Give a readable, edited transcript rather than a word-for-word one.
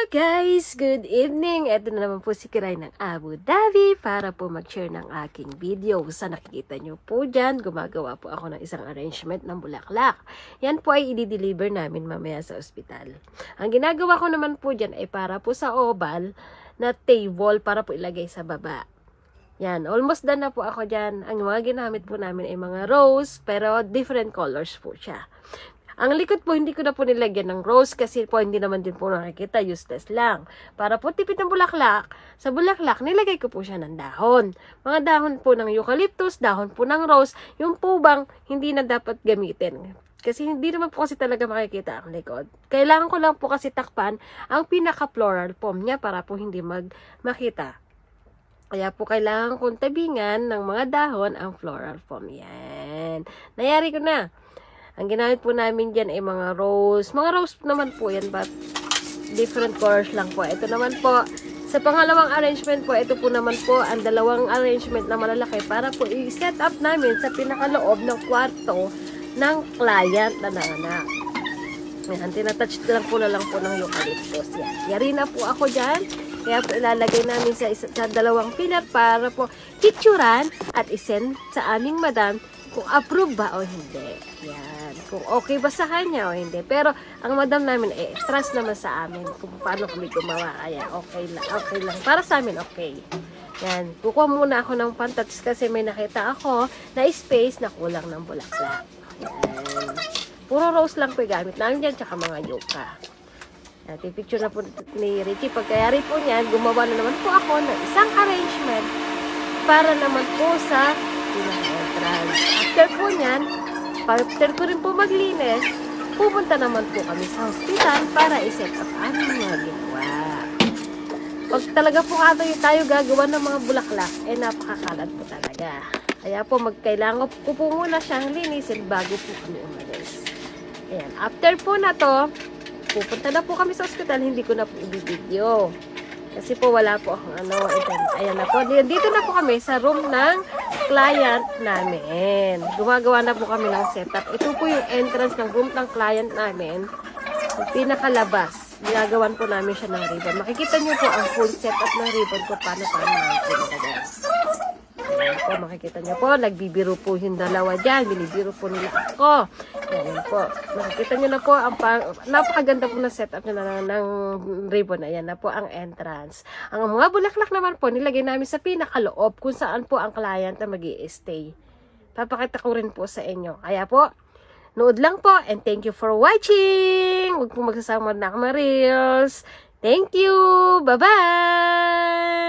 Guys, good evening! Ito na naman po si Kiray ng Abu Dhabi para po mag-share ng aking video. Sa nakikita nyo po dyan, gumagawa po ako ng isang arrangement ng bulaklak. Yan po ay i-deliver namin mamaya sa ospital. Ang ginagawa ko naman po dyan ay para po sa oval na table para po ilagay sa baba. Yan, almost done na po ako dyan. Ang mga ginamit po namin ay mga rose, pero different colors po siya. Ang likod po, hindi ko na po nilagyan ng rose kasi po hindi naman din po nakikita, useless lang. Para po tipid ng bulaklak, sa bulaklak, nilagay ko po siya ng dahon. Mga dahon po ng eucalyptus, dahon po ng rose, yung po bang hindi na dapat gamitin. Kasi hindi naman po kasi talaga makikita ang likod. Kailangan ko lang po kasi takpan ang pinaka-floral foam niya para po hindi makita. Kaya po kailangan kong tabingan ng mga dahon ang floral foam. Yan. Nayari ko na. Ang ginamit po namin dyan ay mga rose. Mga rose naman po yan, but different colors lang po. Ito naman po, sa pangalawang arrangement po, ito po naman po, ang dalawang arrangement na malalaki para po i-set up namin sa pinakaloob ng kwarto ng client na nanganak. Yan, tinatouch lang po ng eucalyptus. Yan. Yari na po ako dyan. Kaya po ilalagay namin sa dalawang pillar para po picturean at isend sa aming madam kung approve ba o hindi. Yan. Kung okay ba sa kanya o hindi. Pero ang madam namin trust naman sa amin kung paano kami gumawa. Kaya okay lang. Para sa amin okay. Yan. Kukuha muna ako ng pantouch kasi may nakita ako na space na kulang ng bulaklak. Yan. Puro rose lang po gamit namin dyan tsaka mga yucca. Yan. Pipicture na po ni Richie. Pagkayari po niyan, gumawa na naman po ako ng isang arrangement para naman po sa pinaka-entrance. After po niyan, after ko rin po maglinis, pupunta naman po kami sa hospital para i-set up aming mga ginawa. Pag talaga po tayo gagawa ng mga bulaklak, napakakalat po talaga. Kaya po, kailangan ko po muna siyang linisin bago po kami umalis. Ayan, after po na to, pupunta na po kami sa hospital, hindi ko na po i-video. Kasi po wala po akong ayan na po. Dito na po kami sa room ng client namin. Gumagawa na po kami ng setup. Ito po yung entrance ng room ng client namin. Yung pinakalabas. Ginagawan po namin siya ng ribbon. Makikita nyo po ang full setup ng ribbon ko paano natin. Ayan po, makikita nyo po. Nagbibiro po yung dalawa dyan. Binibiro po nila ako. Ayan po. Nakikita nyo na po, napakaganda po na setup nyo ng ribbon. Ayan na po ang entrance. Ang mga bulaklak naman po, nilagay namin sa pinakaloob kung saan po ang client na mag-i-stay. Papakita ko rin po sa inyo. Kaya po, nood lang po and thank you for watching. Huwag po magsasama na ako mga reels. Thank you. Bye-bye.